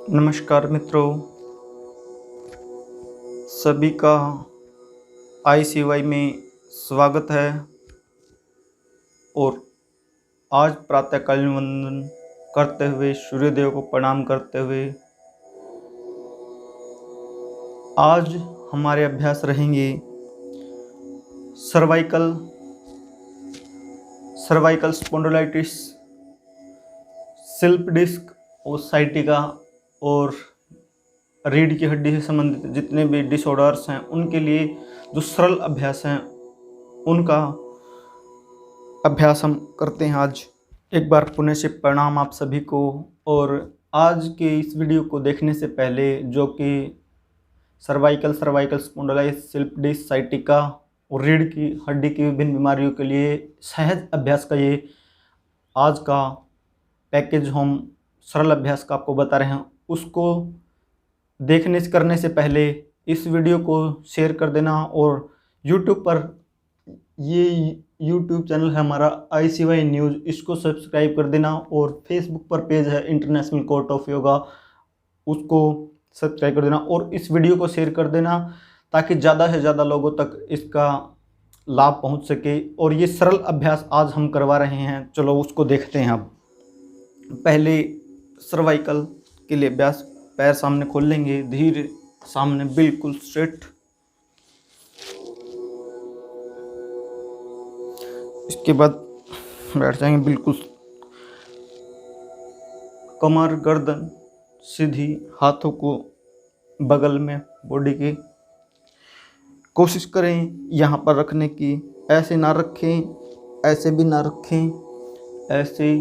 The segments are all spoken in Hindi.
नमस्कार मित्रों, सभी का ICY में स्वागत है। और आज प्रातःकालीन वंदन करते हुए, सूर्यदेव को प्रणाम करते हुए आज हमारे अभ्यास रहेंगे सर्वाइकल स्पॉन्डिलाइटिस, स्लिप डिस्क और साइटिका और रीढ़ की हड्डी से संबंधित जितने भी डिसऑर्डर्स हैं उनके लिए जो सरल अभ्यास हैं उनका अभ्यास हम करते हैं आज। एक बार पुनः से प्रणाम आप सभी को। और आज के इस वीडियो को देखने से पहले, जो कि cervical spondylitis, slip disc, sciatica और रीढ़ की हड्डी की विभिन्न बीमारियों के लिए सहज अभ्यास का ये आज का पैकेज हम सरल अभ्यास का आपको बता रहे हैं, उसको करने से पहले इस वीडियो को शेयर कर देना। और YouTube पर ये YouTube चैनल है हमारा ICY न्यूज़, इसको सब्सक्राइब कर देना। और Facebook पर पेज है इंटरनेशनल कोर्ट ऑफ योगा, उसको सब्सक्राइब कर देना और इस वीडियो को शेयर कर देना ताकि ज़्यादा से ज़्यादा लोगों तक इसका लाभ पहुंच सके। और ये सरल अभ्यास आज हम करवा रहे हैं, चलो उसको देखते हैं। अब पहले सर्वाइकल के लिए अभ्यास, पैर सामने खोल लेंगे, धीरे सामने बिल्कुल स्ट्रेट। इसके बाद बैठ जाएंगे बिल्कुल, कमर गर्दन सीधी, हाथों को बगल में बॉडी के कोशिश करें यहाँ पर रखने की। ऐसे ना रखें, ऐसे भी ना रखें, ऐसे,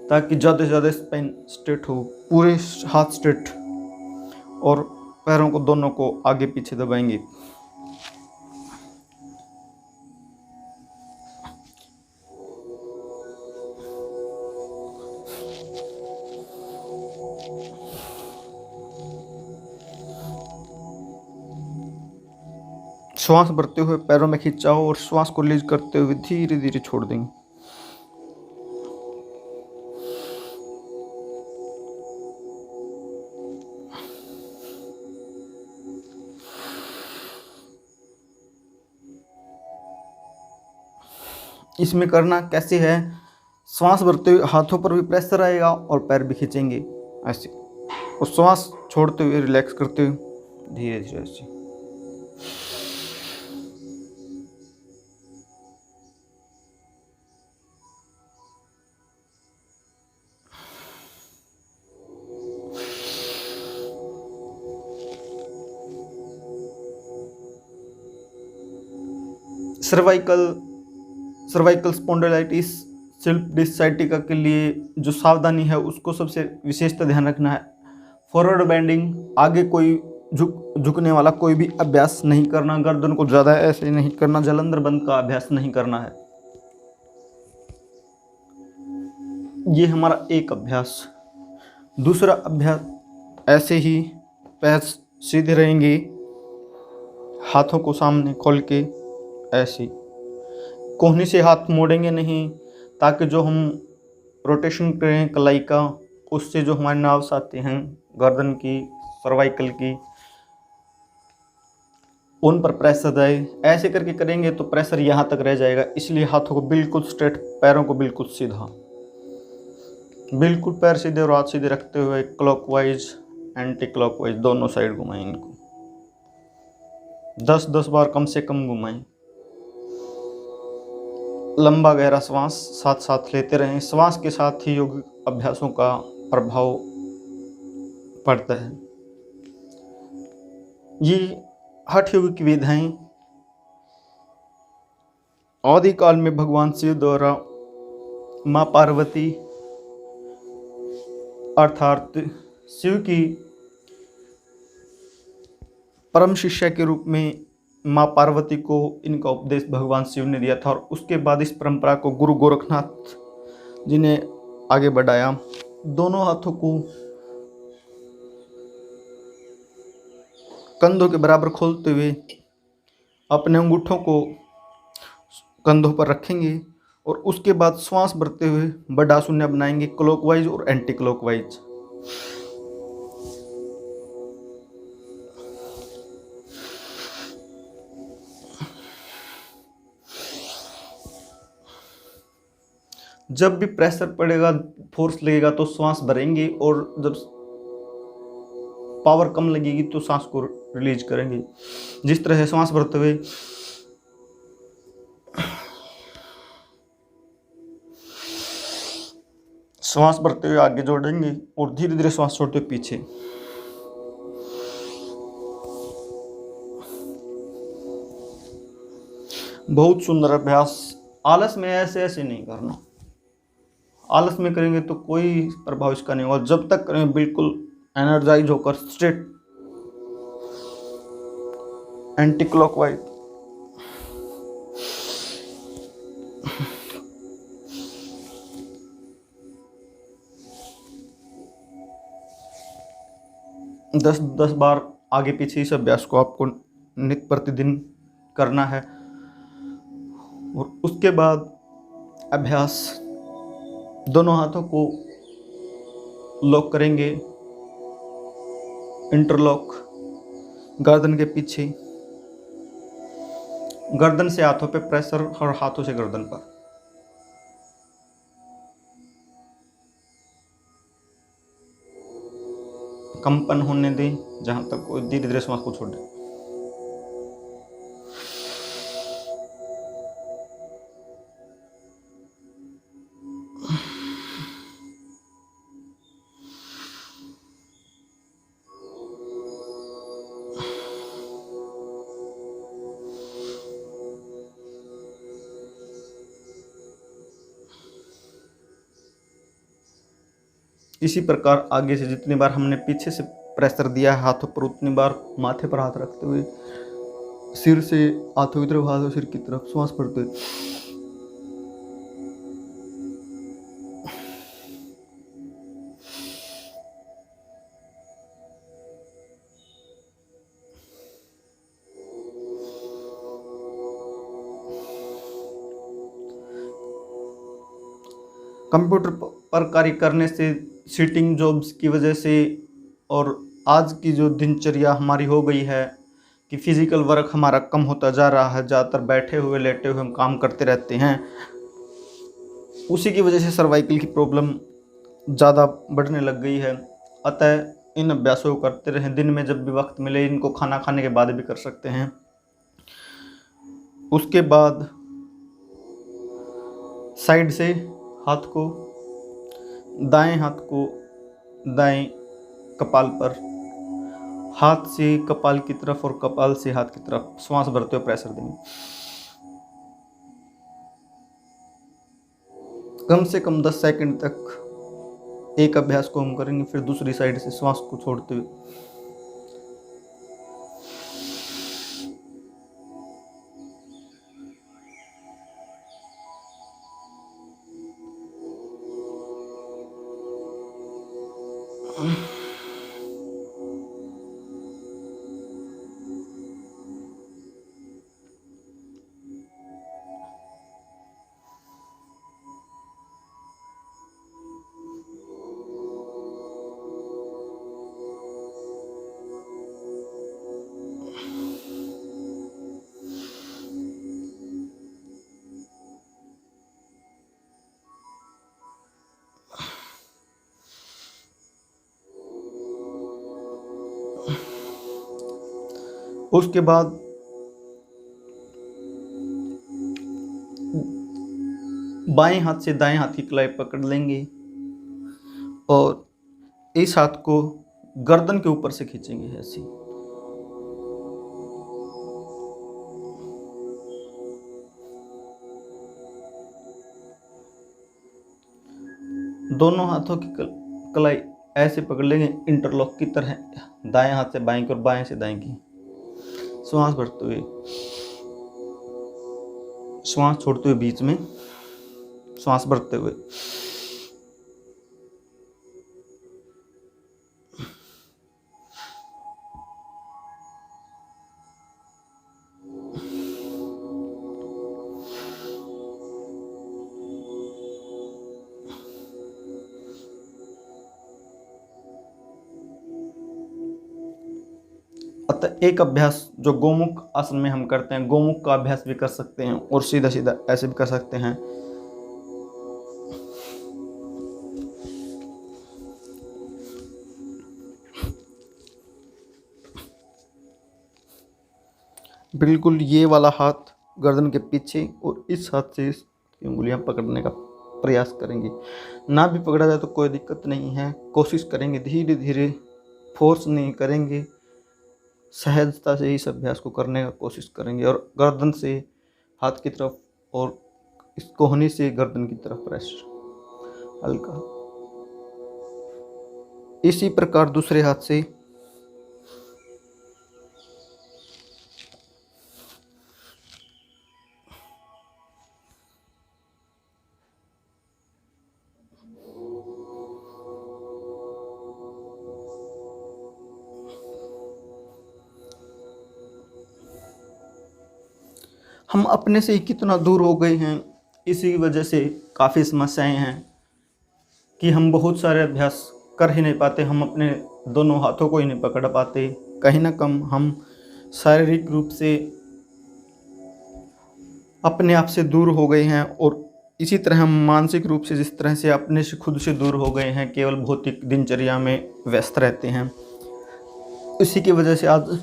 ताकि ज़्यादा से ज़्यादा स्पाइन स्ट्रेट हो, पूरे हाथ स्ट्रेट। और पैरों को दोनों को आगे पीछे दबाएंगे। श्वास भरते हुए पैरों में खिंचाओ और श्वास को रिलीज करते हुए धीरे धीरे छोड़ देंगे। इसमें करना कैसे है, श्वास भरते हुए हाथों पर भी प्रेशर आएगा और पैर भी खींचेंगे ऐसे, और श्वास छोड़ते हुए रिलैक्स करते हुए धीरे धीरे ऐसे। Cervical spondylitis, slip disc, sciatica के लिए जो सावधानी है उसको सबसे विशेषता ध्यान रखना है। फॉरवर्ड बेंडिंग, आगे कोई झुकने वाला कोई भी अभ्यास नहीं करना, गर्दन को ज़्यादा ऐसे नहीं करना, जलंधर बंद का अभ्यास नहीं करना है। ये हमारा एक अभ्यास। दूसरा अभ्यास, ऐसे ही पैर सीधे रहेंगे, हाथों को सामने खोल के ऐसे, कोहनी से हाथ मोड़ेंगे नहीं, ताकि जो हम रोटेशन करें कलाई का, उससे जो हमारे नर्व्स आते हैं गर्दन की, सर्वाइकल की, उन पर प्रेशर जाए। ऐसे करके करेंगे तो प्रेशर यहाँ तक रह जाएगा, इसलिए हाथों को बिल्कुल स्ट्रेट, पैरों को बिल्कुल सीधा, बिल्कुल पैर सीधे और हाथ सीधे रखते हुए क्लॉकवाइज एंटी क्लॉकवाइज दोनों साइड घुमाएं। इनको 10-10 बार कम से कम घुमाएं। लंबा गहरा श्वास साथ साथ लेते रहें। श्वास के साथ ही योग अभ्यासों का प्रभाव पड़ता है। ये हठ योग की विधाएं आदिकाल में भगवान शिव द्वारा माँ पार्वती अर्थात शिव की परम शिष्या के रूप में माँ पार्वती को इनका उपदेश भगवान शिव ने दिया था। और उसके बाद इस परंपरा को गुरु गोरखनाथ जी ने आगे बढ़ाया। दोनों हाथों को कंधों के बराबर खोलते हुए अपने अंगूठों को कंधों पर रखेंगे और उसके बाद श्वास भरते हुए बड़ा शून्य बनाएंगे, क्लॉकवाइज और एंटी क्लॉकवाइज। जब भी प्रेशर पड़ेगा, फोर्स लगेगा तो श्वास भरेंगे, और जब पावर कम लगेगी तो सांस को रिलीज करेंगे। जिस तरह से श्वास भरते हुए आगे जोड़ेंगे और धीरे धीरे श्वास छोड़ते हुए पीछे। बहुत सुंदर अभ्यास। आलस में ऐसे नहीं करना। आलस में करेंगे तो कोई प्रभाव इसका नहीं होगा। जब तक करेंगे बिल्कुल एनर्जाइज होकर स्ट्रेट एंटी क्लॉकवाइज। दस बार आगे पीछे इस अभ्यास को आपको नित्य प्रतिदिन करना है। और उसके बाद अभ्यास, दोनों हाथों को लॉक करेंगे, इंटरलॉक, गर्दन के पीछे, गर्दन से हाथों पे प्रेशर और हाथों से गर्दन पर। कंपन होने दें जहां तक धीरे धीरे श्वास को छोड़ दें। इसी प्रकार आगे से जितनी बार हमने पीछे से प्रेशर दिया है हाथों पर, उतनी बार माथे पर हाथ रखते हुए सिर से हाथों की तरफ, हाथों सिर की तरफ श्वास भरते हुए। कंप्यूटर पर कार्य करने से, सीटिंग जॉब्स की वजह से, और आज की जो दिनचर्या हमारी हो गई है कि फिजिकल वर्क हमारा कम होता जा रहा है, ज़्यादातर बैठे हुए लेटे हुए हम काम करते रहते हैं, उसी की वजह से सर्वाइकल की प्रॉब्लम ज़्यादा बढ़ने लग गई है। अतः इन अभ्यासों को करते रहें। दिन में जब भी वक्त मिले, इनको खाना खाने के बाद भी कर सकते हैं। उसके बाद साइड से हाथ को, दाएं हाथ को दाएं कपाल पर, हाथ से कपाल की तरफ और कपाल से हाथ की तरफ श्वास भरते हुए प्रेशर देंगे। कम से कम 10 सेकंड तक एक अभ्यास को हम करेंगे। फिर दूसरी साइड से श्वास को छोड़ते हुए। उसके बाद बाएं हाथ से दाएं हाथ की कलाई पकड़ लेंगे और इस हाथ को गर्दन के ऊपर से खींचेंगे ऐसे। दोनों हाथों की कलाई ऐसे पकड़ लेंगे इंटरलॉक की तरह, दाएं हाथ से बाएं की और बाएं से दाएं की। श्वास भरते हुए, श्वास छोड़ते हुए बीच में, श्वास भरते हुए। अतः एक अभ्यास जो गोमुख आसन में हम करते हैं, गोमुख का अभ्यास भी कर सकते हैं और सीधा सीधा ऐसे भी कर सकते हैं। बिल्कुल ये वाला हाथ गर्दन के पीछे और इस हाथ से इसकी उंगलियां पकड़ने का प्रयास करेंगे। ना भी पकड़ा जाए तो कोई दिक्कत नहीं है, कोशिश करेंगे धीरे धीरे, फोर्स नहीं करेंगे, सहजता से इस अभ्यास को करने का कोशिश करेंगे और गर्दन से हाथ की तरफ और इस कोहनी से गर्दन की तरफ प्रेस हल्का। इसी प्रकार दूसरे हाथ से हम अपने से ही कितना दूर हो गए हैं, इसी वजह से काफ़ी समस्याएं हैं कि हम बहुत सारे अभ्यास कर ही नहीं पाते, हम अपने दोनों हाथों को ही नहीं पकड़ पाते। कहीं ना कम हम शारीरिक रूप से अपने आप से दूर हो गए हैं और इसी तरह हम मानसिक रूप से जिस तरह से अपने से खुद से दूर हो गए हैं, केवल भौतिक दिनचर्या में व्यस्त रहते हैं, इसी की वजह से आज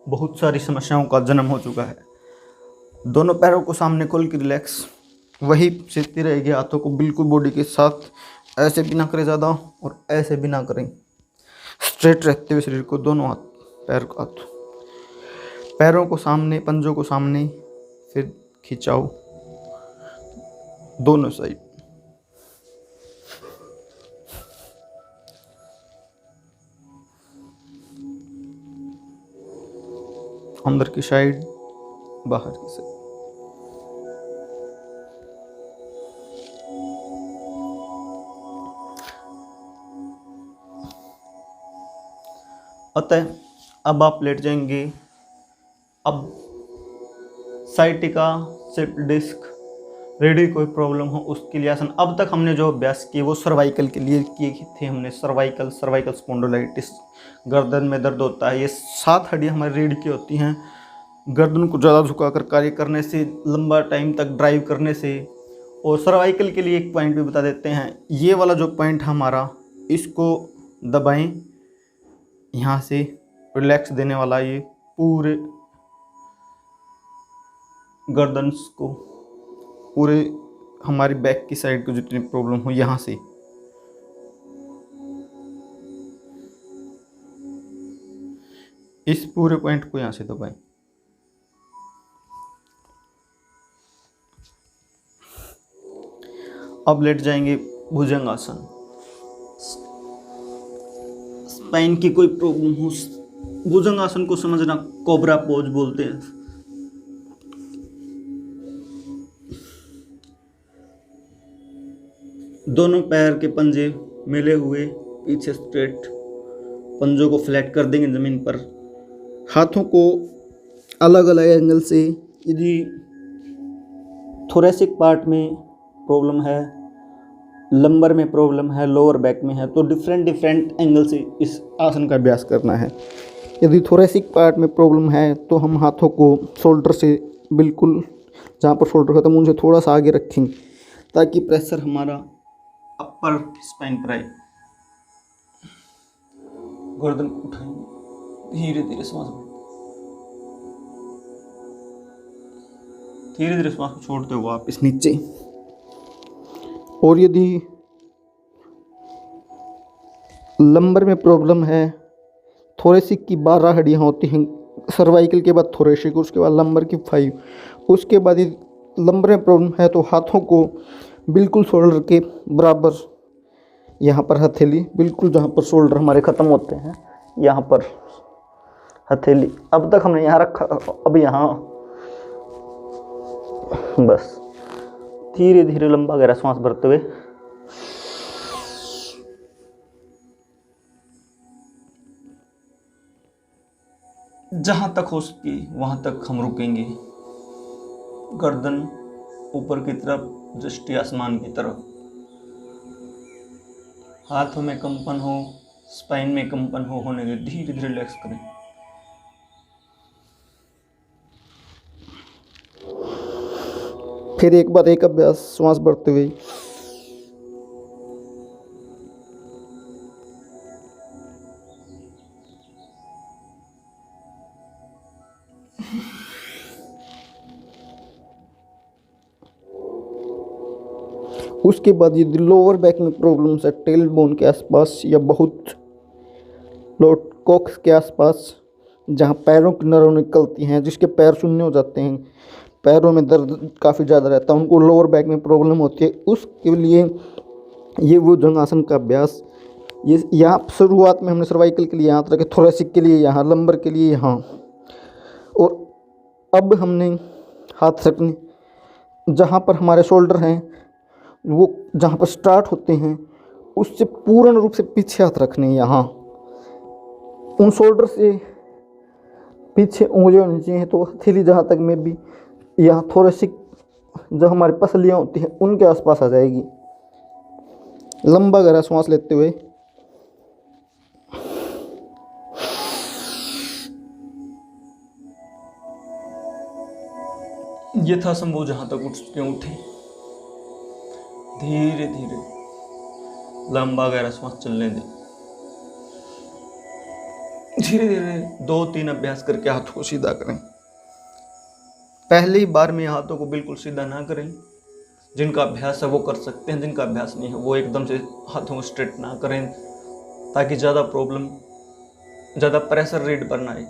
बहुत सारी समस्याओं का जन्म हो चुका है। दोनों पैरों को सामने खोल के रिलैक्स, वही सीखते रहेंगे, हाथों को बिल्कुल बॉडी के साथ ऐसे भी ना करें ज़्यादा और ऐसे भी ना करें, स्ट्रेट रखते हुए शरीर को, दोनों हाथ, पैर को हाथ, पैरों को सामने, पंजों को सामने, फिर खिंचाओ दोनों साइड, अंदर की साइड, बाहर की साइड। अतः अब आप लेट जाएंगे। अब साइटिका, स्लिप डिस्क, रीढ़ कोई प्रॉब्लम हो उसके लिए आसन। अब तक हमने जो अभ्यास किए वो सर्वाइकल के लिए किए थे हमने। सर्वाइकल स्पॉन्डिलोलिटिस, गर्दन में दर्द होता है, ये 7 हड्डियाँ हमारी रीढ़ की होती हैं। गर्दन को ज़्यादा झुकाकर कार्य करने से, लंबा टाइम तक ड्राइव करने से। और सर्वाइकल के लिए एक पॉइंट भी बता देते हैं, ये वाला जो पॉइंट हमारा, इसको दबाएं, यहाँ से रिलैक्स देने वाला, ये पूरे गर्दन को, पूरे हमारी बैक की साइड को जितनी प्रॉब्लम हो, यहाँ से इस पूरे पॉइंट को यहाँ से दबाएं। अब लेट जाएंगे भुजंगासन। स्पाइन की कोई प्रॉब्लम हो, भुजंगासन को समझना, कोबरा पोज बोलते हैं। दोनों पैर के पंजे मिले हुए, पीछे स्ट्रेट, पंजों को फ्लैट कर देंगे ज़मीन पर। हाथों को अलग अलग एंगल से, यदि थोरेसिक पार्ट में प्रॉब्लम है, लंबर में प्रॉब्लम है, लोअर बैक में है, तो डिफरेंट एंगल से इस आसन का अभ्यास करना है। यदि थोरेसिक पार्ट में प्रॉब्लम है तो हम हाथों को शोल्डर से, बिल्कुल जहाँ पर शोल्डर खत्म उनसे थोड़ा सा आगे रखें, ताकि प्रेशर हमारा अपर स्पाइन पर आए। गर्दन को उठाएंगे, धीरे धीरे सांस, धीरे धीरे सांस को छोड़ते हुए वापस नीचे। और यदि लंबर में प्रॉब्लम है, थोरेसिक की 12 हड्डियाँ होती हैं, सर्वाइकल के बाद थोरेसिक, उसके बाद लंबर की 5, उसके बाद यदि लंबर में प्रॉब्लम है तो हाथों को बिल्कुल शोल्डर के बराबर, यहाँ पर हथेली, बिल्कुल जहाँ पर शोल्डर हमारे ख़त्म होते हैं, यहाँ पर हथेली। अब तक हमने यहाँ रखा, अब यहाँ बस धीरे धीरे लंबा गहरा सांस भरते हुए जहाँ तक हो सके वहाँ तक हम रुकेंगे। गर्दन ऊपर की तरफ, दृष्टि आसमान की तरफ। हाथों में कंपन हो, स्पाइन में कंपन हो, होने के धीरे धीरे रिलैक्स करें। फिर एक बार एक अभ्यास श्वास भरते हुए उसके बाद यदि लोअर बैक में प्रॉब्लम्स है, टेल बोन के आसपास या बहुत लोट कॉक्स के आसपास, जहाँ पैरों की नर्व निकलती हैं, जिसके पैर शून्य हो जाते हैं, पैरों में दर्द काफ़ी ज़्यादा रहता है, उनको लोअर बैक में प्रॉब्लम होती है, उसके लिए ये भुजंगासन का अभ्यास, ये यहाँ शुरुआत में हमने सर्वाइकल के लिए हाथ रखे, थोरेसिक के लिए यहाँ, लंबर के लिए यहाँ, और अब हमने हाथ रखने जहाँ पर हमारे शोल्डर हैं, वो जहाँ पर स्टार्ट होते हैं उससे पूर्ण रूप से पीछे हाथ रखने हैं। यहाँ उन शोल्डर से पीछे उंगली होनी चाहिए, तो हथेली जहाँ तक में भी यहाँ थोरेसिक जो हमारी पसलियाँ होती हैं उनके आसपास आ जाएगी। लंबा गहरा श्वास लेते हुए यथासंभव जहाँ तक उठे, धीरे धीरे लंबा गहरा श्वास चलने दें। धीरे धीरे 2-3 अभ्यास करके हाथों को सीधा करें। पहली बार में हाथों को बिल्कुल सीधा ना करें। जिनका अभ्यास है वो कर सकते हैं, जिनका अभ्यास नहीं है वो एकदम से हाथों को स्ट्रेट ना करें, ताकि ज़्यादा प्रेशर रीढ़ पर ना आए।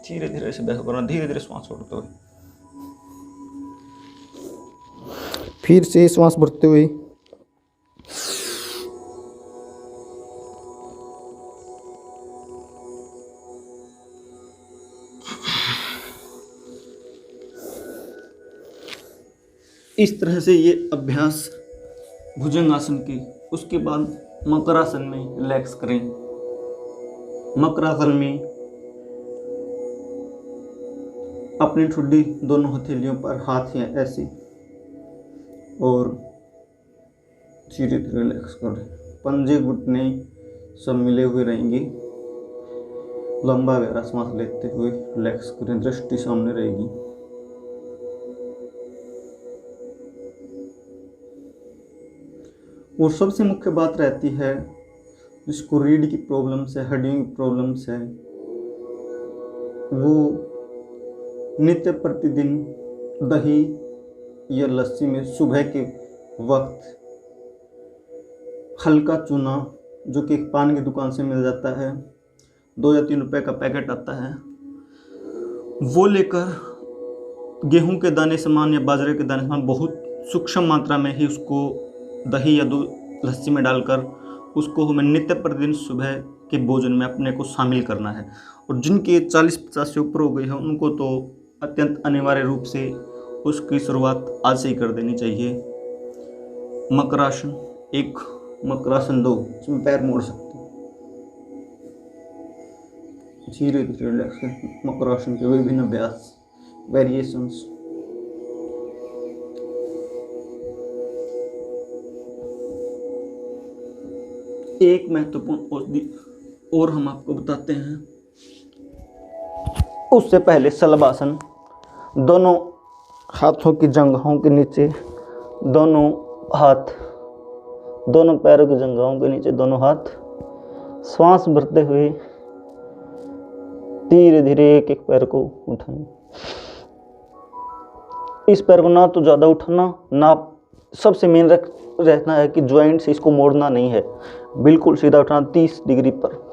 धीरे धीरे से अभ्यास करना, धीरे धीरे श्वास छोड़ते हुए, फिर से श्वास भरते हुए, इस तरह से ये अभ्यास भुजंगासन की। उसके बाद मकरासन में रिलैक्स करें। मकरासन में अपनी ठुड्डी दोनों हथेलियों पर हाथ हैं ऐसे, और धीरे धीरे रिलैक्स करें। पंजे घुटने सब मिले हुए रहेंगे। लंबा गहरा सांस लेते हुए रिलैक्स करें। दृष्टि सामने रहेगी। और सबसे मुख्य बात रहती है, जिसको रीढ़ की प्रॉब्लम्स है, हड्डियों की प्रॉब्लम्स है, वो नित्य प्रतिदिन दही या लस्सी में सुबह के वक्त हल्का चूना, जो कि पान की दुकान से मिल जाता है, 2 या 3 रुपए का पैकेट आता है, वो लेकर गेहूं के दाने समान या बाजरे के दाने समान बहुत सूक्ष्म मात्रा में ही उसको दही या दूध लस्सी में डालकर उसको हमें नित्य प्रतिदिन सुबह के भोजन में अपने को शामिल करना है। और जिनके 40-50 से ऊपर हो गए हैं उनको तो अत्यंत अनिवार्य रूप से उसकी शुरुआत आज से ही कर देनी चाहिए। मकरासन 1, मकरासन 2, इसमें पैर मोड़ सकते हैं। धीरे धीरे रिलैक्स करें। मकरासन के विभिन्न अभ्यास, वेरिएशंस। एक महत्वपूर्ण औषधि और हम आपको बताते हैं, उससे पहले शलभासन। दोनों हाथों की जंघाओं के नीचे, दोनों हाथ, दोनों पैरों की जंघाओं के नीचे दोनों हाथ, श्वास भरते हुए धीरे धीरे एक एक पैर को उठाएं। इस पैर को ना तो ज़्यादा उठाना, ना सबसे मेन रहना है कि ज्वाइंट से इसको मोड़ना नहीं है, बिल्कुल सीधा उठाना 30 डिग्री पर।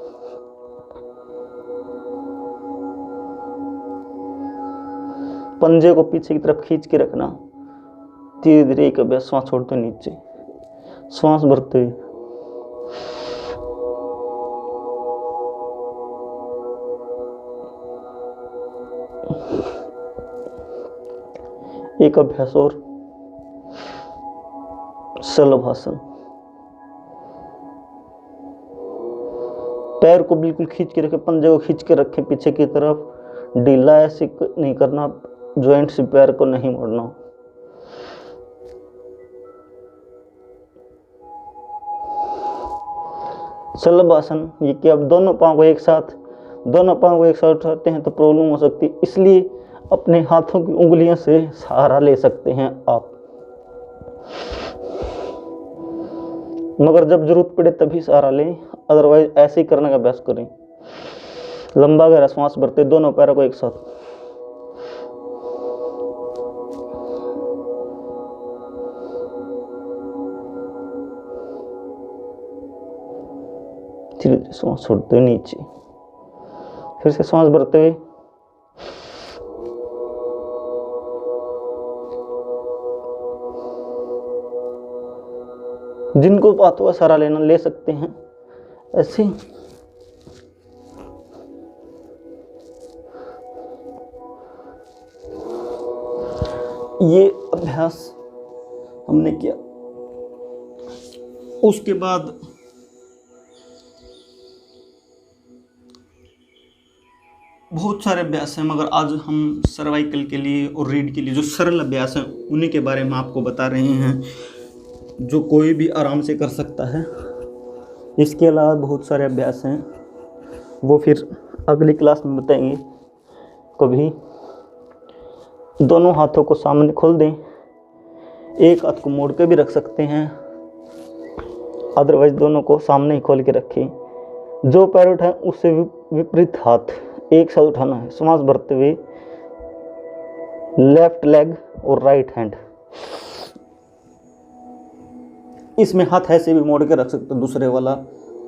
पंजे को पीछे की तरफ खींच के रखना। धीरे धीरे एक अभ्यास, श्वास छोड़ते नीचे, श्वास भरते हुए, एक अभ्यास और, शलभासन। पैर को बिल्कुल खींच के रखें, पंजे को खींच के रखें पीछे की तरफ, ढीला ऐसे नहीं करना, ज्वाइंट से पैर को नहीं मोड़ना। शलभासन, ये कि आप दोनों पांव को एक साथ उठाते हैं तो प्रॉब्लम हो सकती है, इसलिए अपने हाथों की उंगलियों से सहारा ले सकते हैं आप, मगर जब जरूरत पड़े तभी सहारा लें, अदरवाइज ऐसे ही करने का अभ्यास करें। लंबा गहरा श्वास भरते दोनों पैरों को एक साथ, धीरे धीरे सांस छोड़ते हुए नीचे, फिर से सांस भरते हुए, जिनको पातवा सारा लेना ले सकते हैं। ऐसे ये अभ्यास हमने किया। उसके बाद बहुत सारे अभ्यास हैं, मगर आज हम सर्वाइकल के लिए और रीढ़ के लिए जो सरल अभ्यास हैं उन्हीं के बारे में आपको बता रहे हैं, जो कोई भी आराम से कर सकता है। इसके अलावा बहुत सारे अभ्यास हैं, वो फिर अगली क्लास में बताएंगे। कभी दोनों हाथों को सामने खोल दें, एक हाथ को मोड़ के भी रख सकते हैं, अदरवाइज दोनों को सामने ही खोल के रखें। जो पैर उठाएं उससे विपरीत हाथ एक साथ उठाना है। सांस भरते हुए लेफ्ट लेग और राइट हैंड, इसमें हाथ ऐसे भी मोड़ के रख सकते हैं दूसरे वाला,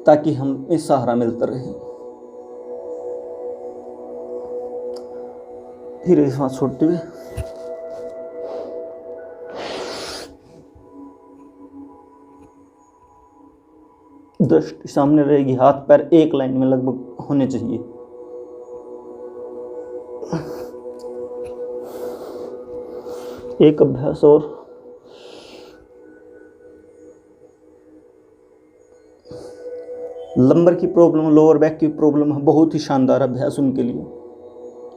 ताकि हमें सहारा मिलता रहे। धीरे सांस छोड़ते हुए दृष्टि सामने रहेगी, हाथ पैर एक लाइन में लगभग होने चाहिए। एक अभ्यास और, लंबर की प्रॉब्लम, लोअर बैक की प्रॉब्लम है, बहुत ही शानदार अभ्यास उनके लिए,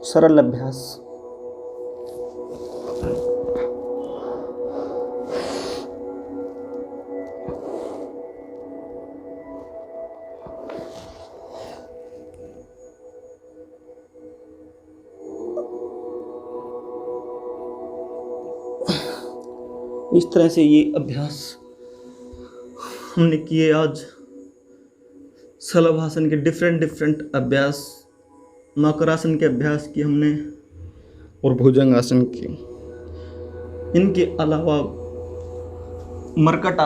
सरल अभ्यास। इस तरह से ये अभ्यास हमने किए आज। शलभासन के डिफरेंट अभ्यास, मकरासन के अभ्यास किए हमने, और भुजंगासन की। इनके अलावा मरकट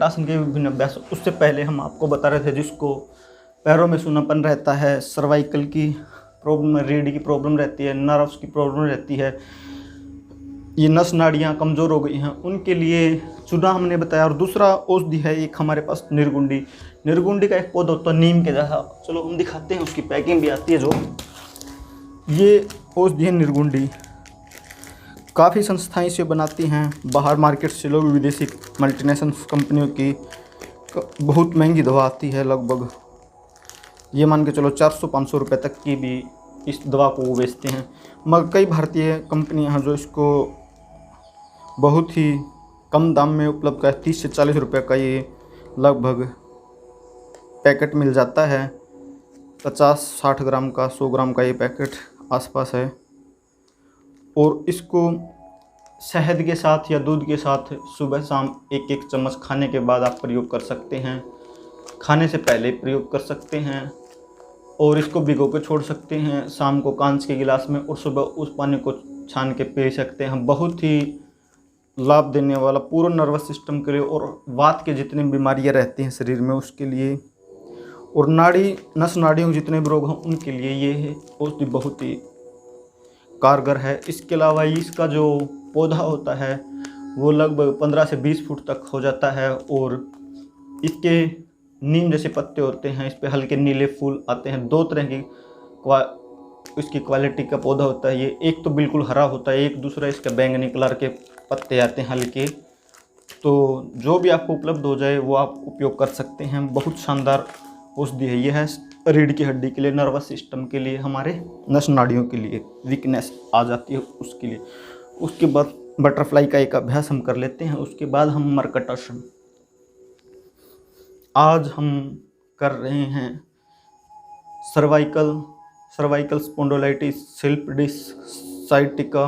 आसन के विभिन्न अभ्यास। उससे पहले हम आपको बता रहे थे जिसको पैरों में सूनापन रहता है, सर्वाइकल की प्रॉब्लम, रीढ़ की प्रॉब्लम रहती है, नर्व्स की प्रॉब्लम रहती है, ये नस नाड़ियाँ कमज़ोर हो गई हैं, उनके लिए चूना हमने बताया। और दूसरा औषधि है एक हमारे पास निर्गुंडी। निर्गुंडी का एक पौधा होता है नीम के जैसा, चलो हम दिखाते हैं, उसकी पैकिंग भी आती है। जो ये औषधि है निर्गुंडी, काफ़ी संस्थाएं इसे बनाती हैं, बाहर मार्केट से लोग, विदेशी मल्टीनेशनल कंपनियों की बहुत महंगी दवा आती है, लगभग ये मान के चलो 400-500 रुपये तक की भी इस दवा को वो बेचते हैं। मगर कई भारतीय कंपनियां हैं जो इसको बहुत ही कम दाम में उपलब्ध है। 30 से 40 रुपये का ये लगभग पैकेट मिल जाता है, 50-60 ग्राम का, 100 ग्राम का ये पैकेट आसपास है। और इसको शहद के साथ या दूध के साथ सुबह शाम 1-1 चम्मच खाने के बाद आप प्रयोग कर सकते हैं, खाने से पहले प्रयोग कर सकते हैं, और इसको भिगो के छोड़ सकते हैं शाम को कांच के गिलास में, और सुबह उस पानी को छान के पी सकते हैं। बहुत ही लाभ देने वाला पूरा नर्वस सिस्टम के लिए, और वात के जितनी बीमारियां रहती हैं शरीर में उसके लिए, और नस नाड़ियों के जितने भी रोग हैं उनके लिए ये है औषधि बहुत ही कारगर है। इसके अलावा इसका जो पौधा होता है वो लगभग 15 से 20 फुट तक हो जाता है, और इसके नीम जैसे पत्ते होते हैं, इस पे हल्के नीले फूल आते हैं। 2 तरह की इसकी क्वालिटी का पौधा होता है ये, एक तो बिल्कुल हरा होता है, एक दूसरा इसका बैंगनी कलर के पत्ते आते हैं हल्के। तो जो भी आपको उपलब्ध हो जाए वो आप उपयोग कर सकते हैं। बहुत शानदार औषधि है ये, है रीढ़ की हड्डी के लिए, नर्वस सिस्टम के लिए, हमारे नस नाड़ियों के लिए वीकनेस आ जाती है उसके लिए। उसके बाद बटरफ्लाई का एक अभ्यास हम कर लेते हैं, उसके बाद हम मरकटासन। आज हम कर रहे हैं सर्वाइकल स्पॉन्डिलोलिटिस, स्लिप डिस्क, साइटिका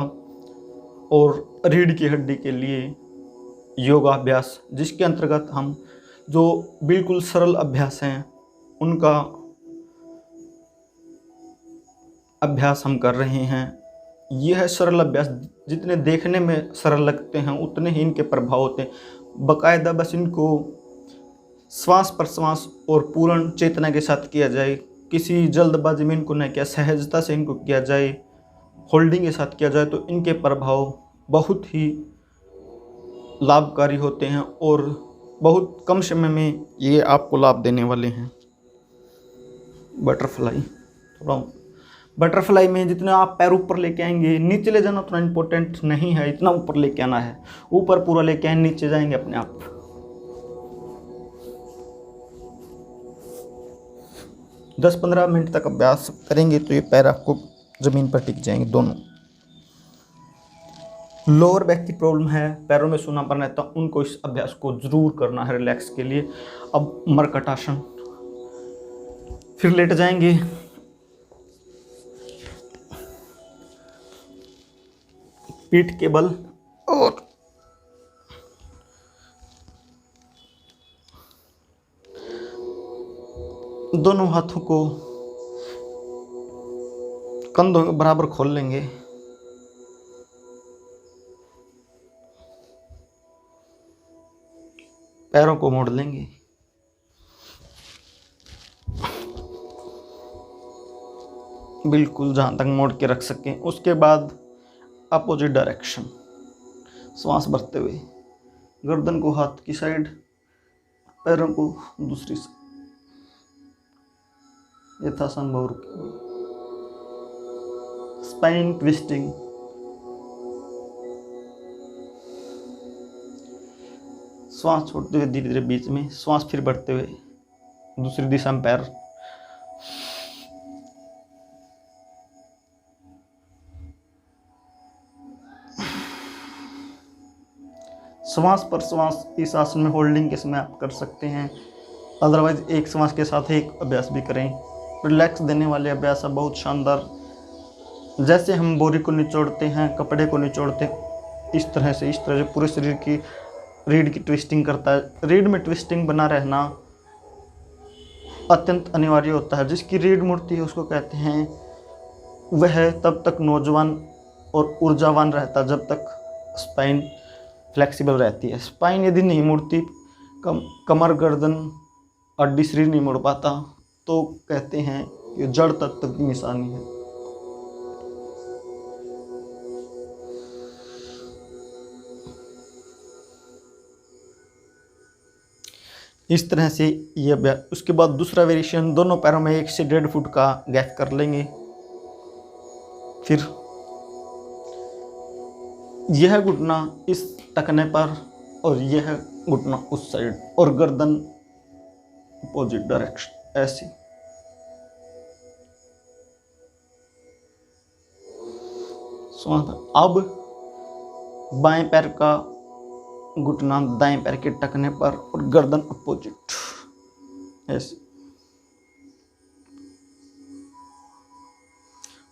और रीढ़ की हड्डी के लिए योगाभ्यास, जिसके अंतर्गत हम जो बिल्कुल सरल अभ्यास हैं उनका अभ्यास हम कर रहे हैं। यह है सरल अभ्यास, जितने देखने में सरल लगते हैं उतने ही इनके प्रभाव होते हैं। बाकायदा बस इनको श्वास प्रश्वास और पूर्ण चेतना के साथ किया जाए। किसी जल्दबाजी में इनको न किया, सहजता से इनको किया जाए, होल्डिंग के साथ किया जाए तो इनके प्रभाव बहुत ही लाभकारी होते हैं और बहुत कम समय में ये आपको लाभ देने वाले हैं। बटरफ्लाई, थोड़ा बटरफ्लाई में जितना आप पैर ऊपर लेके आएंगे, नीचे ले जाना उतना इम्पोर्टेंट नहीं है, इतना ऊपर लेके आना है। ऊपर पूरा लेके आए, नीचे जाएंगे अपने आप। 10-15 मिनट तक अभ्यास करेंगे तो ये पैर आपको ज़मीन पर टिक जाएंगे दोनों। लोअर बैक की प्रॉब्लम है, पैरों में सूनापन रहता है, उनको इस अभ्यास को जरूर करना है रिलैक्स के लिए। अब मरकट आसन, फिर लेट जाएंगे, पीठ के बल और दोनों हाथों को कंधों के बराबर खोल लेंगे। पैरों को मोड़ लेंगे। बिल्कुल जहाँ तक मोड़ के रख सकें। उसके बाद अपोजिट डायरेक्शन, श्वास भरते हुए गर्दन को हाथ की साइड, पैरों को दूसरी साइड, यथासंभव रुके। स्पाइन ट्विस्टिंग, श्वास छोड़ते हुए धीरे धीरे बीच में, श्वास फिर बढ़ते हुए दूसरी दिशा में पैर। श्वास पर श्वास इस आसन में होल्डिंग के समय आप कर सकते हैं, अदरवाइज एक श्वास के साथ एक अभ्यास भी करें। रिलैक्स देने वाले अभ्यास है, बहुत शानदार। जैसे हम बोरी को निचोड़ते हैं, कपड़े को निचोड़ते हैं, इस तरह से पूरे शरीर की रीढ़ की ट्विस्टिंग करता है। रीढ़ में ट्विस्टिंग बना रहना अत्यंत अनिवार्य होता है। जिसकी रीढ़ मुड़ती है उसको कहते हैं वह तब तक नौजवान और ऊर्जावान रहता जब तक स्पाइन फ्लेक्सिबल रहती है। स्पाइन यदि नहीं मुड़ती, कमर गर्दन हड्डी शरीर नहीं मुड़ पाता, तो कहते हैं कि जड़ तत्व की निशानी है। इस तरह से ये अभ्यास। उसके बाद दूसरा वेरिएशन, दोनों पैरों में 1 से 1.5 फुट का गैप कर लेंगे। फिर यह घुटना इस टकने पर और यह घुटना उस साइड और गर्दन अपोजिट डायरेक्शन, ऐसे। अब बाएं पैर का घुटना दाएं पैर के टकने पर और गर्दन अपोजिट, ऐसे।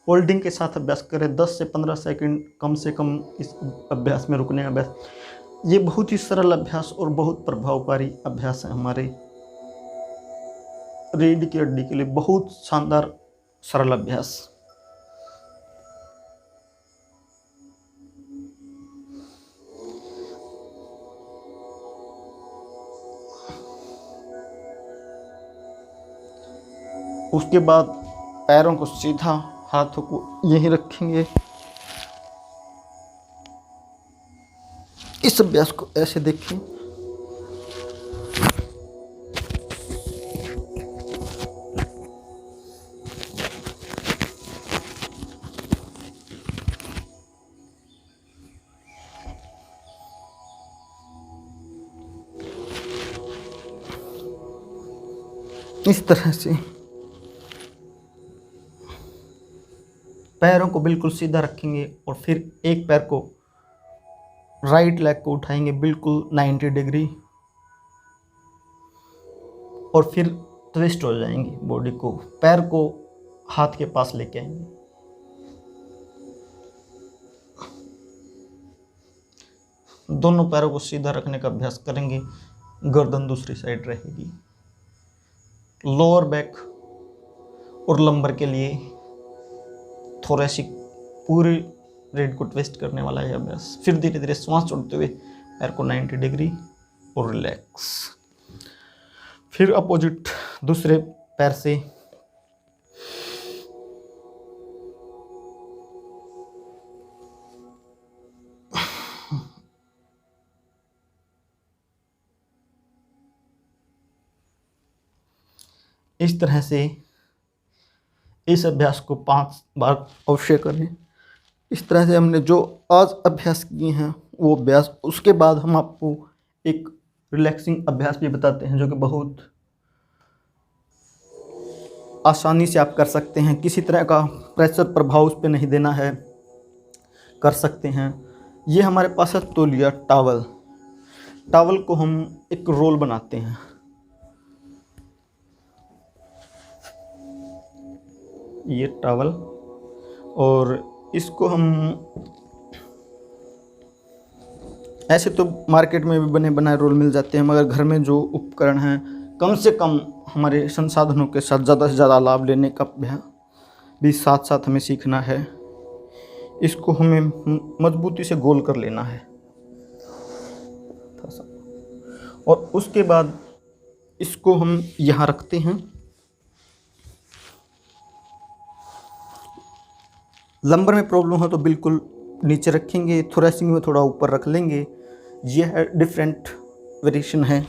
होल्डिंग के साथ अभ्यास करें। 10 से 15 सेकंड कम से कम इस अभ्यास में रुकने का अभ्यास। ये बहुत ही सरल अभ्यास और बहुत प्रभावकारी अभ्यास है। हमारे रीढ़ की हड्डी के लिए बहुत शानदार सरल अभ्यास। उसके बाद पैरों को सीधा, हाथों को यहीं रखेंगे। इस अभ्यास को ऐसे देखें। इस तरह से पैरों को बिल्कुल सीधा रखेंगे और फिर एक पैर को, राइट लेग को उठाएंगे बिल्कुल 90 डिग्री और फिर ट्विस्ट हो जाएंगे बॉडी को। पैर को हाथ के पास लेके आएंगे। दोनों पैरों को सीधा रखने का अभ्यास करेंगे। गर्दन दूसरी साइड रहेगी। लोअर बैक और लंबर के लिए थोरेसिक पूरी रीढ़ को ट्विस्ट करने वाला है अभ्यास। फिर धीरे धीरे श्वास छोड़ते हुए पैर को 90 डिग्री और रिलैक्स। फिर अपोजिट दूसरे पैर से इस तरह से इस अभ्यास को 5 बार अवश्य करें। इस तरह से हमने जो आज अभ्यास किए हैं वो अभ्यास, उसके बाद हम आपको एक रिलैक्सिंग अभ्यास भी बताते हैं जो कि बहुत आसानी से आप कर सकते हैं। किसी तरह का प्रेशर प्रभाव उस पर नहीं देना है, कर सकते हैं। ये हमारे पास है तौलिया, टॉवल। टॉवल को हम एक रोल बनाते हैं। ये टॉवल, और इसको हम ऐसे तो मार्केट में भी बने बनाए रोल मिल जाते हैं, मगर घर में जो उपकरण हैं, कम से कम हमारे संसाधनों के साथ ज़्यादा से ज़्यादा लाभ लेने का भी साथ साथ हमें सीखना है। इसको हमें मजबूती से गोल कर लेना है और उसके बाद इसको हम यहाँ रखते हैं। लंबर में प्रॉब्लम हो तो बिल्कुल नीचे रखेंगे, थोरेसिक में थोड़ा ऊपर रख लेंगे। यह है डिफरेंट वेरिएशन है।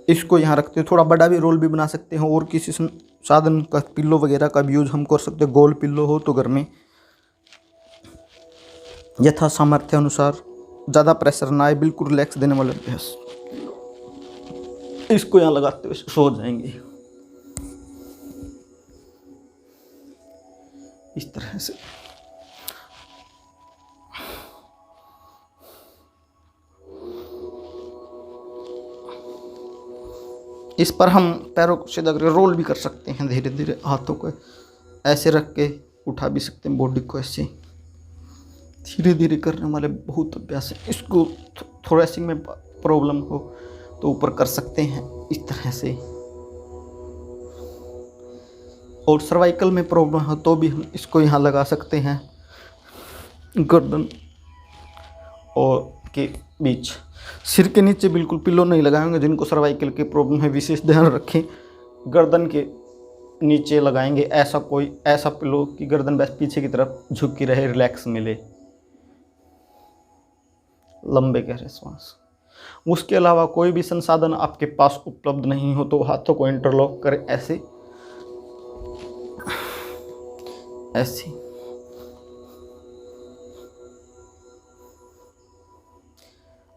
इसको यहाँ रखते हैं। थोड़ा बड़ा भी रोल भी बना सकते हैं और किसी साधन का पिल्लो वगैरह का भी यूज़ हम कर सकते हैं। गोल पिल्लो हो तो घर में यथा सामर्थ्य अनुसार, ज़्यादा प्रेशर ना आए, बिल्कुल रिलैक्स देने वाला अभ्यास। इसको यहाँ लगाते हुए सो जाएंगे इस तरह से। इस पर हम पैरों को सीधा करके रोल भी कर सकते हैं। धीरे धीरे हाथों को ऐसे रख के उठा भी सकते हैं, बॉडी को ऐसे धीरे धीरे करने वाले बहुत अभ्यास है। इसको थोरेसिक में प्रॉब्लम हो तो ऊपर कर सकते हैं इस तरह से, और सर्वाइकल में प्रॉब्लम हो तो भी हम इसको यहाँ लगा सकते हैं गर्दन और के बीच। सिर के नीचे बिल्कुल पिल्लो नहीं लगाएंगे। जिनको सर्वाइकल की प्रॉब्लम है विशेष ध्यान रखें, गर्दन के नीचे लगाएंगे ऐसा कोई ऐसा पिल्लो कि गर्दन बस पीछे की तरफ झुकी रहे, रिलैक्स मिले, लंबे गहरे श्वास। उसके अलावा कोई भी संसाधन आपके पास उपलब्ध नहीं हो तो हाथों को इंटरलॉक करें ऐसे ऐसे।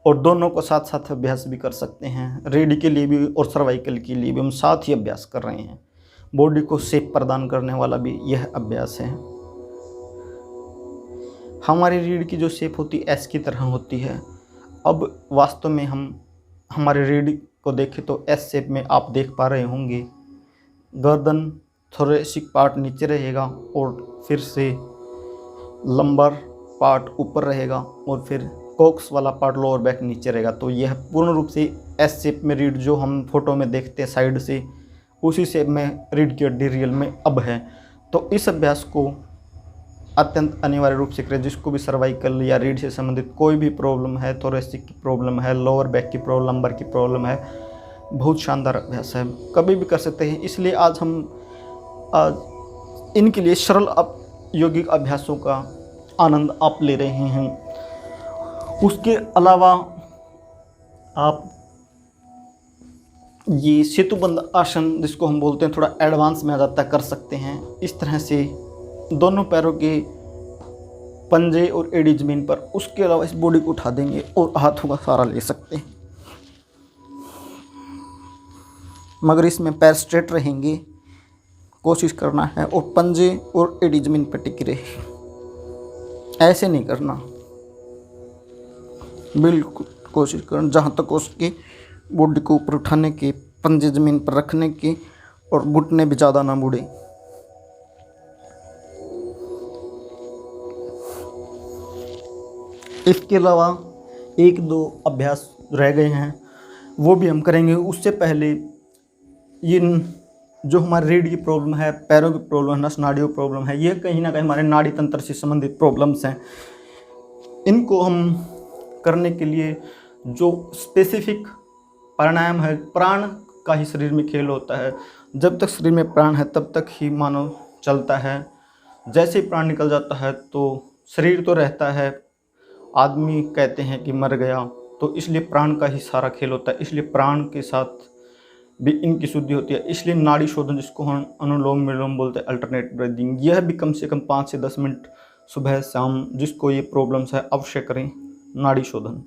और दोनों को साथ साथ अभ्यास भी कर सकते हैं। रीढ़ के लिए भी और सर्वाइकल के लिए भी हम साथ ही अभ्यास कर रहे हैं। बॉडी को शेप प्रदान करने वाला भी यह अभ्यास है। हमारी रीढ़ की जो शेप होती है एस की तरह होती है। अब वास्तव में हम हमारे रीढ़ को देखें तो एस शेप में आप देख पा रहे होंगे। गर्दन थोरेसिक पार्ट नीचे रहेगा और फिर से लंबर पार्ट ऊपर रहेगा और फिर कॉक्स वाला पार्ट लोअर बैक नीचे रहेगा। तो यह पूर्ण रूप से एस शेप में रीढ़ जो हम फोटो में देखते हैं साइड से, उसी शेप में रीढ़ की हड्डी रियल में अब है। तो इस अभ्यास को अत्यंत अनिवार्य रूप से करें। जिसको भी सर्वाइकल या रीढ़ से संबंधित कोई भी प्रॉब्लम है, थोरेसिक की प्रॉब्लम है, लोअर बैक की प्रॉब्लम, लंबर की प्रॉब्लम है, बहुत शानदार अभ्यास है, कभी भी कर सकते हैं। इसलिए आज हम इनके लिए सरल यौगिक अभ्यासों का आनंद आप ले रहे हैं। उसके अलावा आप ये सेतुबंद आसन जिसको हम बोलते हैं, थोड़ा एडवांस में आ जाता है, कर सकते हैं। इस तरह से दोनों पैरों के पंजे और एड़ी जमीन पर, उसके अलावा इस बॉडी को उठा देंगे और हाथों का सहारा ले सकते हैं, मगर इसमें पैर स्ट्रेट रहेंगे, कोशिश करना है, और पंजे और एड़ी जमीन पर टिकी रहे। ऐसे नहीं करना, बिल्कुल कोशिश करना जहाँ तक उसके बॉडी को ऊपर उठाने के, पंजे ज़मीन पर रखने के, और घुटने भी ज़्यादा ना मुड़े। इसके अलावा 1-2 अभ्यास रह गए हैं, वो भी हम करेंगे। उससे पहले इन जो हमारे रीढ़ की प्रॉब्लम है, पैरों की प्रॉब्लम है, नस नाड़ियों की प्रॉब्लम है, ये कहीं ना कहीं हमारे नाड़ी तंत्र से संबंधित प्रॉब्लम्स हैं। इनको हम करने के लिए जो स्पेसिफिक प्राणायाम है, प्राण का ही शरीर में खेल होता है। जब तक शरीर में प्राण है तब तक ही मानव चलता है। जैसे ही प्राण निकल जाता है तो शरीर तो रहता है, आदमी कहते हैं कि मर गया, तो इसलिए प्राण का ही सारा खेल होता है। इसलिए प्राण के साथ भी इनकी शुद्धि होती है। इसलिए नाड़ी शोधन, जिसको हम अनुलोम विलोम बोलते हैं, अल्टरनेट ब्रीदिंग, यह भी कम से कम 5 से 10 मिनट सुबह शाम जिसको ये प्रॉब्लम्स है अवश्य करें नाड़ी शोधन।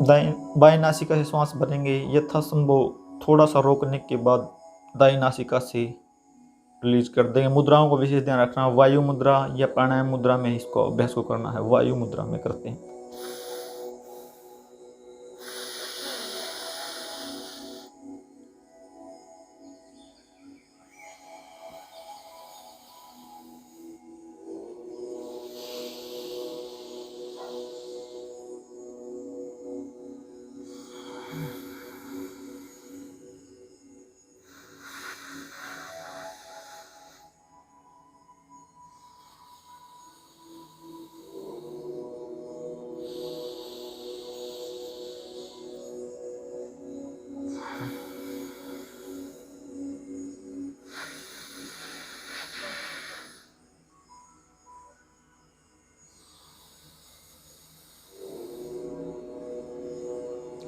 बाएं नासिका से श्वास भरेंगे, यथासंभव थोड़ा सा रोकने के बाद दाएं नासिका से रिलीज कर देंगे। मुद्राओं को विशेष ध्यान रखना, वायु मुद्रा या प्राणायाम मुद्रा में इसको अभ्यास को करना है। वायु मुद्रा में करते हैं।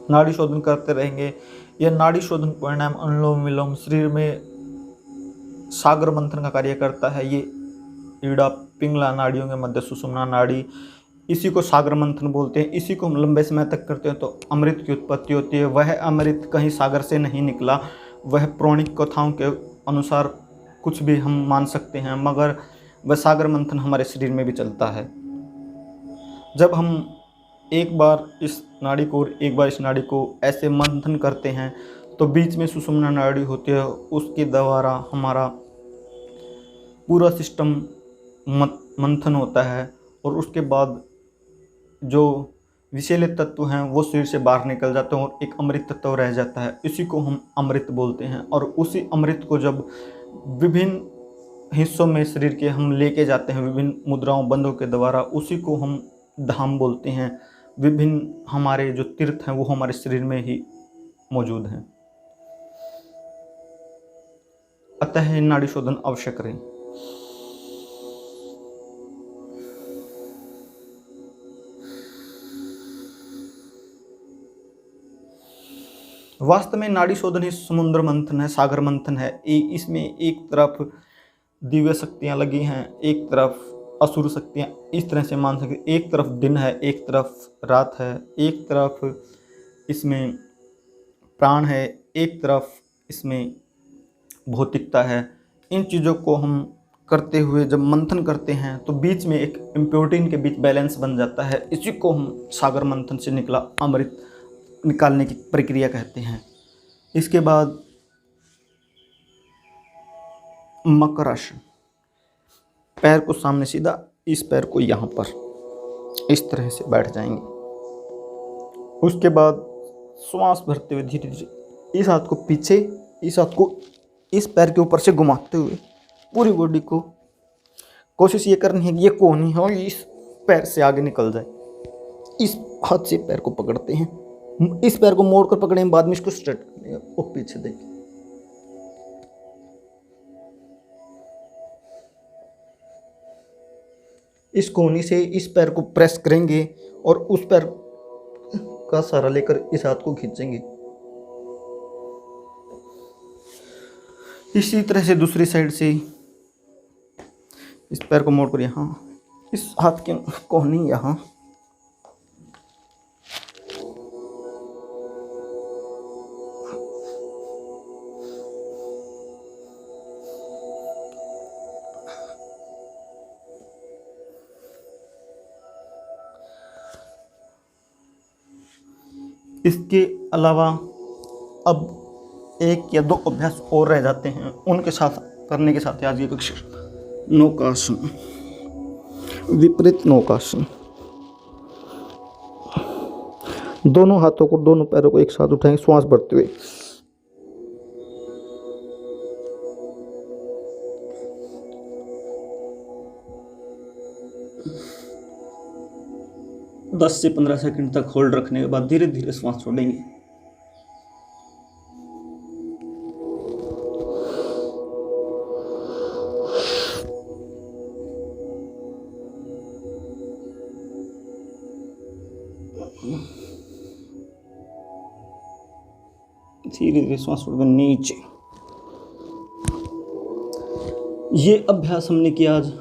नाड़ी शोधन करते रहेंगे। यह नाड़ी शोधन प्राणायाम अनुलोम विलोम शरीर में सागर मंथन का कार्य करता है। ये ईड़ा पिंगला नाड़ियों के मध्य सुषुम्ना नाड़ी, इसी को सागर मंथन बोलते हैं। इसी को हम लंबे समय तक करते हैं तो अमृत की उत्पत्ति होती है। वह अमृत कहीं सागर से नहीं निकला, वह पौराणिक कथाओं के अनुसार कुछ भी हम मान सकते हैं, मगर वह सागर मंथन हमारे शरीर में भी चलता है। जब हम एक बार इस नाड़ी को और एक बार इस नाड़ी को ऐसे मंथन करते हैं तो बीच में सुषुम्ना नाड़ी होती है, उसके द्वारा हमारा पूरा सिस्टम मंथन होता है और उसके बाद जो विषैले तत्व हैं वो शरीर से बाहर निकल जाते हैं और एक अमृत तत्व रह जाता है। इसी को हम अमृत बोलते हैं। और उसी अमृत को जब विभिन्न हिस्सों में शरीर के हम लेके जाते हैं विभिन्न मुद्राओं बंधों के द्वारा, उसी को हम धाम बोलते हैं। विभिन्न हमारे जो तीर्थ हैं वो हमारे शरीर में ही मौजूद हैं। अतः नाड़ी शोधन अवश्य करें। वास्तव में नाड़ी शोधन ही समुद्र मंथन है, सागर मंथन है। इसमें एक तरफ दिव्य शक्तियां लगी हैं, एक तरफ असुर शक्तियां, इस तरह से मान सकते। एक तरफ दिन है, एक तरफ रात है, एक तरफ इसमें प्राण है, एक तरफ इसमें भौतिकता है। इन चीज़ों को हम करते हुए जब मंथन करते हैं तो बीच में एक इम्प्योरिटी के बीच बैलेंस बन जाता है। इसी को हम सागर मंथन से निकला अमृत निकालने की प्रक्रिया कहते हैं। इसके बाद मकर आसन, पैर को सामने सीधा, इस पैर को यहाँ पर इस तरह से बैठ जाएंगे। उसके बाद श्वास भरते हुए धीरे धीरे इस हाथ को पीछे, इस हाथ को इस पैर के ऊपर से घुमाते हुए पूरी बॉडी को कोशिश ये करनी है कि ये कोहनी हो इस पैर से आगे निकल जाए। इस हाथ से पैर को पकड़ते हैं, इस पैर को मोड़ कर पकड़ें, बाद में इसको स्ट्रेट करेंगे और पीछे देखें। इस कोहनी से इस पैर को प्रेस करेंगे और उस पैर का सहारा लेकर इस हाथ को खींचेंगे। इसी तरह से दूसरी साइड से इस पैर को मोड़कर यहाँ, इस हाथ की कोहनी यहाँ, इसके अलावा अब एक या दो अभ्यास और रह जाते हैं, उनके साथ करने के साथ आज ये कक्षा नौकासन, विपरीत नौकासन। दोनों हाथों को, दोनों पैरों को एक साथ उठाएंगे श्वास भरते हुए। 10 से 15 सेकंड तक होल्ड रखने के बाद धीरे धीरे श्वास छोड़ेंगे। धीरे धीरे श्वास छोड़कर नीचे। ये अभ्यास हमने किया आज।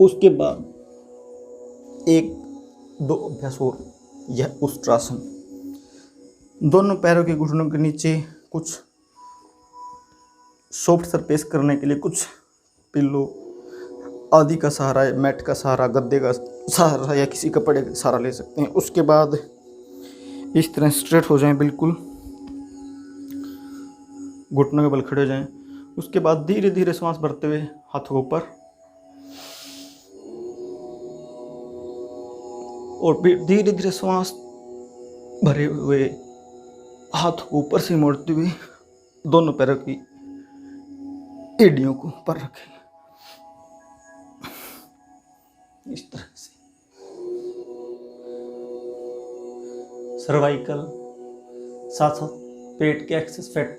उसके बाद 1-2 अभ्यास और, यह उष्ट्रासन। दोनों पैरों के घुटनों के नीचे कुछ सॉफ्ट सरफेस करने के लिए कुछ पिल्लो आदि का सहारा है, मैट का सहारा, गद्दे का सहारा या किसी कपड़े का सहारा ले सकते हैं। उसके बाद इस तरह स्ट्रेट हो जाएं, बिल्कुल घुटनों के बल खड़े हो जाएं। उसके बाद धीरे धीरे सांस भरते हुए हाथों को ऊपर, और फिर धीरे धीरे सांस भरे हुए हाथों को ऊपर से मोड़ते हुए दोनों पैरों की एड़ियों को ऊपर रखें। इस तरह से सर्वाइकल, साथ साथ पेट के एक्सेस फैट,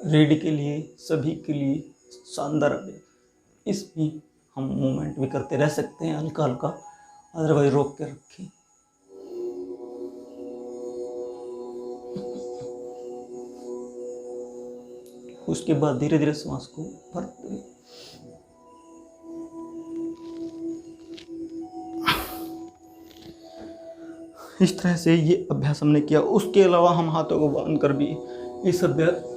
रीढ़ के लिए, सभी के लिए शानदार अभ्यास। इसमें हम मूवमेंट भी करते रह सकते हैं हल्का हल्का, अदरवाइज रोक के रखें। उसके बाद धीरे धीरे श्वास को भरते हुए इस तरह से ये अभ्यास हमने किया। उसके अलावा हम हाथों को बांध कर भी इस अभ्यास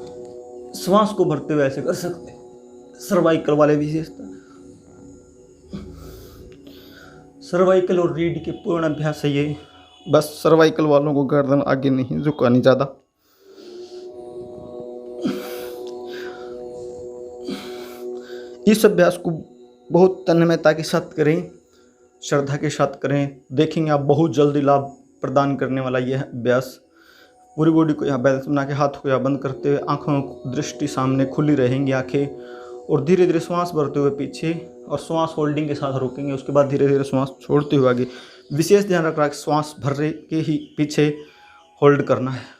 श्वास को भरते हुए ऐसे कर सकते हैं। सर्वाइकल वाले विशेषता, सर्वाइकल और रीढ़ के पूर्ण अभ्यास है ये। बस सर्वाइकल वालों को गर्दन आगे नहीं झुकानी ज़्यादा। इस अभ्यास को बहुत तन्मयता के साथ करें, श्रद्धा के साथ करें। देखेंगे आप बहुत जल्दी लाभ प्रदान करने वाला यह अभ्यास। पूरी बॉडी को यहाँ बैलेंस बना के हाथों को यहाँ बंद करते हुए, आँखों की दृष्टि सामने खुली रहेंगी आँखें, और धीरे धीरे श्वास भरते हुए पीछे, और श्वास होल्डिंग के साथ रोकेंगे। उसके बाद धीरे धीरे श्वास छोड़ते हुए आगे। विशेष ध्यान रखना है श्वास भर के ही पीछे होल्ड करना है।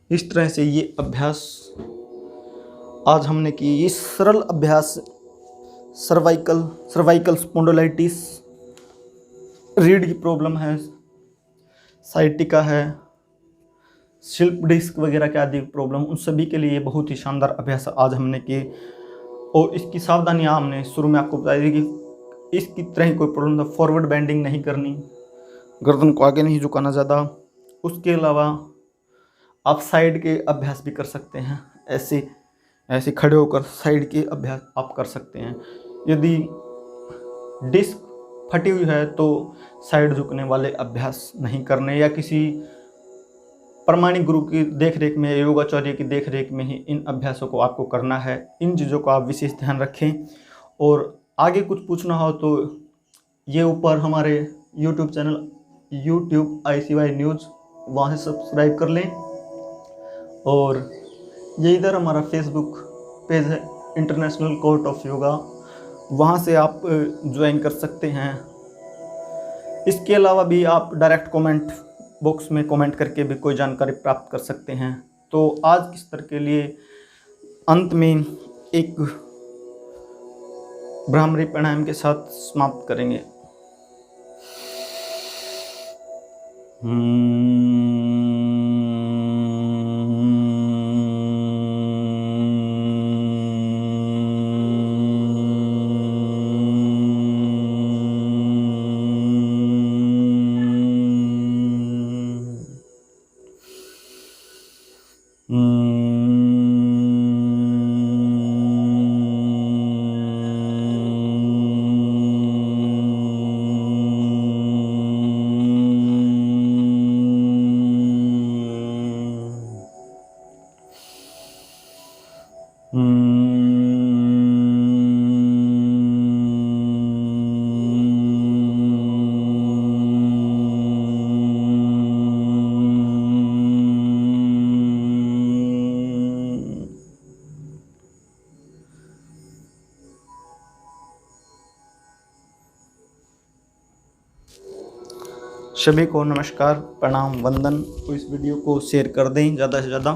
इस तरह से ये अभ्यास आज हमने की। ये सरल अभ्यास सर्वाइकल स्पॉन्डिलाइटिस, रीढ़ की प्रॉब्लम है, साइटिका है, स्लिप डिस्क वगैरह के आदि प्रॉब्लम, उन सभी के लिए बहुत ही शानदार अभ्यास आज हमने किए। और इसकी सावधानियाँ हमने शुरू में आपको बताई थी कि इसकी तरह कोई प्रॉब्लम था, फॉरवर्ड बेंडिंग नहीं करनी, गर्दन को आगे नहीं झुकाना ज़्यादा। उसके अलावा आप साइड के अभ्यास भी कर सकते हैं, ऐसे खड़े होकर साइड के अभ्यास आप कर सकते हैं। यदि डिस्क फटी हुई है तो साइड झुकने वाले अभ्यास नहीं करने, या किसी प्रमाणिक गुरु की देखरेख में, योगाचार्य की देखरेख में ही इन अभ्यासों को आपको करना है। इन चीज़ों का आप विशेष ध्यान रखें। और आगे कुछ पूछना हो तो ये ऊपर हमारे YouTube channel YouTube ICY news, वहाँ से सब्सक्राइब कर लें। और ये इधर हमारा फेसबुक पेज है, इंटरनेशनल कोर्ट ऑफ योगा, वहाँ से आप ज्वाइन कर सकते हैं। इसके अलावा भी आप डायरेक्ट कमेंट बॉक्स में कमेंट करके भी कोई जानकारी प्राप्त कर सकते हैं। तो आज की सत्र के लिए अंत में एक भ्रामरी प्राणायाम के साथ समाप्त करेंगे। सभी को नमस्कार, प्रणाम, वंदन। तो इस वीडियो को शेयर कर दें ज़्यादा से ज़्यादा।